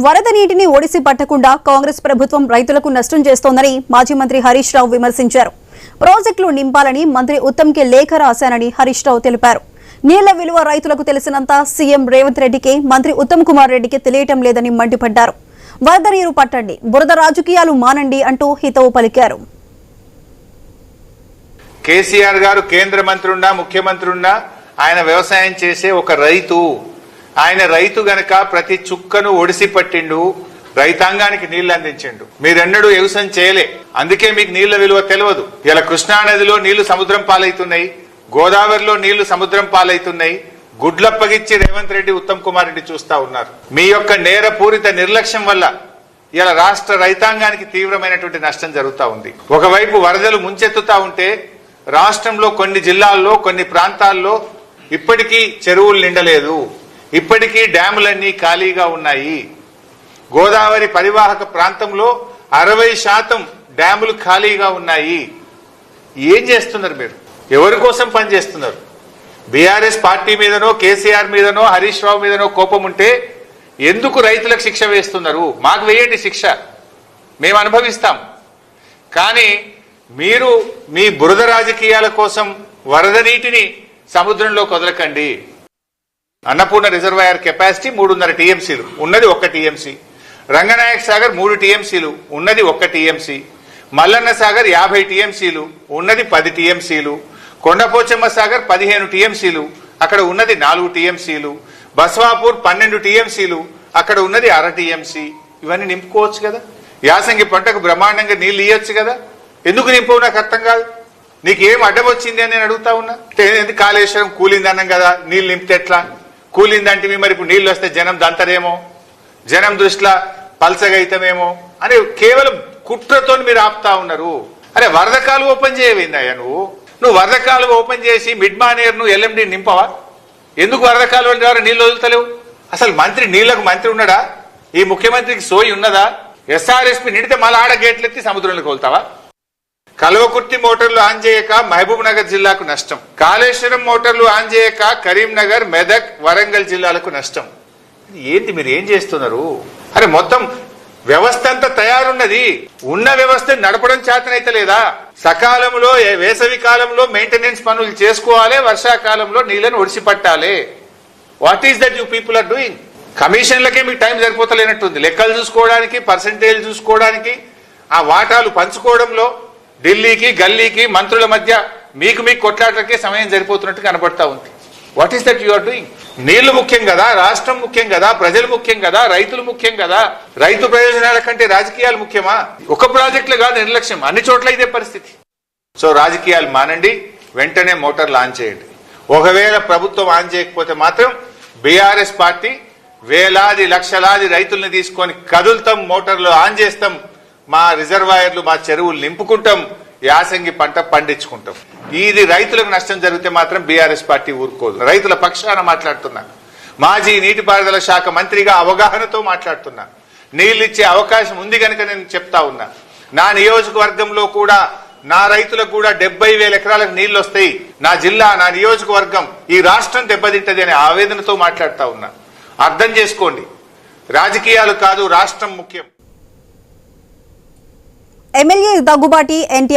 వరద నీటిని ఒడిసి పట్టకుండా కాంగ్రెస్ ప్రభుత్వం రైతులకు నష్టం చేస్తోందని మాజీ మంత్రి హరీష్ రావు విమర్శించారు. ప్రాజెక్టులు నింపాలని మంత్రి ఉత్తమ్కి లేఖ రాశానని హరీష్ రావు తెలిపారు. నీళ్ల విలువ రైతులకు తెలిసినంత సీఎం రేవంత్ రెడ్డికి, మంత్రి ఉత్తమ్ కుమార్ రెడ్డికి తెలియటం లేదని మండిపడ్డారు. వరద నీరు పట్టండి, బురద రాజకీయాలు మానండి అంటూ హితవు పలికారు. కేసీఆర్ గారు కేంద్ర మంత్రి ఉన్నా ముఖ్యమంత్రి ఉన్నా ఆయన వ్యవసాయం చేసే ఒక రైతు. ఆయన రైతు గనక ప్రతి చుక్కను ఒడిసి పట్టిండు, రైతాంగానికి నీళ్లు అందించిండు. మీరెన్నడూ వ్యవసాయం చేయలే, అందుకే మీకు నీళ్ల విలువ తెలియదు. ఇలా కృష్ణానదిలో నీళ్లు సముద్రం పాలవుతున్నాయి, గోదావరిలో నీళ్లు సముద్రం పాలవుతున్నాయి. గుడ్లప్పగిచ్చి రేవంత్ రెడ్డి, ఉత్తమ్ కుమార్ రెడ్డి చూస్తా ఉన్నారు. మీ యొక్క నేరపూరిత నిర్లక్ష్యం వల్ల ఇలా రాష్ట్ర రైతాంగానికి తీవ్రమైనటువంటి నష్టం జరుగుతూ ఉంది. ఒకవైపు వరదలు ముంచెత్తుతా ఉంటే రాష్ట్రంలో కొన్ని జిల్లాల్లో కొన్ని ప్రాంతాల్లో ఇప్పటికీ చెరువులు నిండలేదు, ఇప్పటికీ డ్యాములన్నీ ఖాళీగా ఉన్నాయి. గోదావరి పరివాహక ప్రాంతంలో 60% డ్యాములు ఖాళీగా ఉన్నాయి. ఏం చేస్తున్నారు మీరు? ఎవరి కోసం పనిచేస్తున్నారు? బీఆర్ఎస్ పార్టీ మీదనో కేసీఆర్ మీదనో హరీష్ రావు మీదనో కోపం ఉంటే ఎందుకు రైతులకు శిక్ష వేస్తున్నారు? మాకు వేయండి శిక్ష, మేము అనుభవిస్తాం. కానీ మీరు మీ బురద రాజకీయాల కోసం వరద నీటిని సముద్రంలో వదలకండి. అన్నపూర్ణ రిజర్వాయర్ కెపాసిటీ 3.5 టీఎంసీలు, ఉన్నది 1 టీఎంసీ. రంగనాయక్ సాగర్ 3 టీఎంసీలు, ఉన్నది 1 టీఎంసీ. మల్లన్న సాగర్ 50 టీఎంసీలు, ఉన్నది 10 టీఎంసీలు. కొండపోచమ్మ సాగర్ 15 టీఎంసీలు, అక్కడ ఉన్నది 4 టీఎంసీలు. బస్వాపూర్ 12 టీఎంసీలు, అక్కడ ఉన్నది 1/2 టీఎంసీ. ఇవన్నీ నింపుకోవచ్చు కదా. యాసంగి పంటకు బ్రహ్మాండంగా నీళ్లు ఇయ్యొచ్చు కదా. ఎందుకు నింపవు నాకు అర్థం కాదు. నీకేం అడ్డం వచ్చింది అని నేను అడుగుతా ఉన్నా. ఎందుకు కాళేశ్వరం కూలింది అన్నాం కదా, నీళ్లు నింపితే ఎట్లా? కూలిందంటే మరి ఇప్పుడు నీళ్లు వస్తే జనం దంతరేమో, జనం దృష్టిలో పల్సగైతమేమో అని కేవలం కుట్రతో మీరు ఆపుతా ఉన్నారు. అరే వరద కాలువ ఓపెన్ చేయవేందయ్యా నువ్వు వరద కాలువ ఓపెన్ చేసి మిడ్ మానేర్ నువ్వు ఎల్ఎండి నింపవా? ఎందుకు వరద కాలువ ద్వారా నీళ్లు వదులుతలేవు? అసలు మంత్రి నీళ్లకు మంత్రి ఉన్నాడా? ఈ ముఖ్యమంత్రికి సోయి ఉన్నదా? ఎస్ఆర్ఎస్పీ నిండితే మళ్ళీ ఆడ గేట్లు ఎత్తి సముద్రంలోకి వెళ్తావా? కల్వకుర్తి మోటార్లు ఆన్ చేయక మహబూబ్ నగర్ జిల్లాకు నష్టం, కాళేశ్వరం మోటార్లు ఆన్ చేయక కరీంనగర్, మెదక్, వరంగల్ జిల్లాలకు నష్టం. ఏంటి మీరు ఏం చేస్తున్నారు? అరే మొత్తం వ్యవస్థ అంతా తయారున్నది, ఉన్న వ్యవస్థ నడపడం చేతనైతే లేదా? సకాలంలో వేసవి కాలంలో మెయింటెనెన్స్ పనులు చేసుకోవాలి, వర్షాకాలంలో నీళ్లను ఒడిసి పట్టాలి. What is that you people are doing? కమిషన్లకే మీకు టైం సరిపోతలేనట్టుంది. లెక్కలు చూసుకోవడానికి, పర్సంటేజ్ చూసుకోవడానికి, ఆ వాటాలు పంచుకోవడంలో ఢిల్లీకి గల్లీకి మంత్రుల మధ్య మీకు కొట్లాటలకే సమయం సరిపోతున్నట్టు కనబడతా ఉంది. What is that you are doing? నీళ్లు ముఖ్యం కదా, రాష్ట్రం ముఖ్యం కదా, ప్రజలు ముఖ్యం కదా, రైతులు ముఖ్యం కదా. రైతు ప్రయోజనాల కంటే రాజకీయాలు ముఖ్యమా? ఒక ప్రాజెక్టులు కాదు నిర్లక్ష్యం, అన్ని చోట్ల ఇదే పరిస్థితి. సో రాజకీయాలు మానండి, వెంటనే మోటార్లు ఆన్ చేయండి. ఒకవేళ ప్రభుత్వం ఆన్ చేయకపోతే మాత్రం బీఆర్ఎస్ పార్టీ వేలాది లక్షలాది రైతుల్ని తీసుకొని కదులుతాం, మోటార్లు ఆన్ చేస్తాం, మా రిజర్వాయర్లు మా చెరువులు నింపుకుంటాం, యాసంగి పంట పండించుకుంటాం. ఇది రైతులకు నష్టం జరిగితే మాత్రం బీఆర్ఎస్ పార్టీ ఊరుకోదు. రైతుల పక్షాన మాట్లాడుతున్నా, మాజీ నీటిపారుదల శాఖ మంత్రిగా అవగాహనతో మాట్లాడుతున్నా. నీళ్లిచ్చే అవకాశం ఉంది కనుక నేను చెప్తా ఉన్నా. నా నియోజకవర్గంలో కూడా నా రైతులకు కూడా 70,000 ఎకరాలకు నీళ్లు వస్తాయి. నా జిల్లా, నా నియోజకవర్గం, ఈ రాష్ట్రం దెబ్బతింటది అనే ఆవేదనతో మాట్లాడుతా ఉన్నా. అర్థం చేసుకోండి, రాజకీయాలు కాదు, రాష్ట్రం ముఖ్యం. MLA Daggubati NT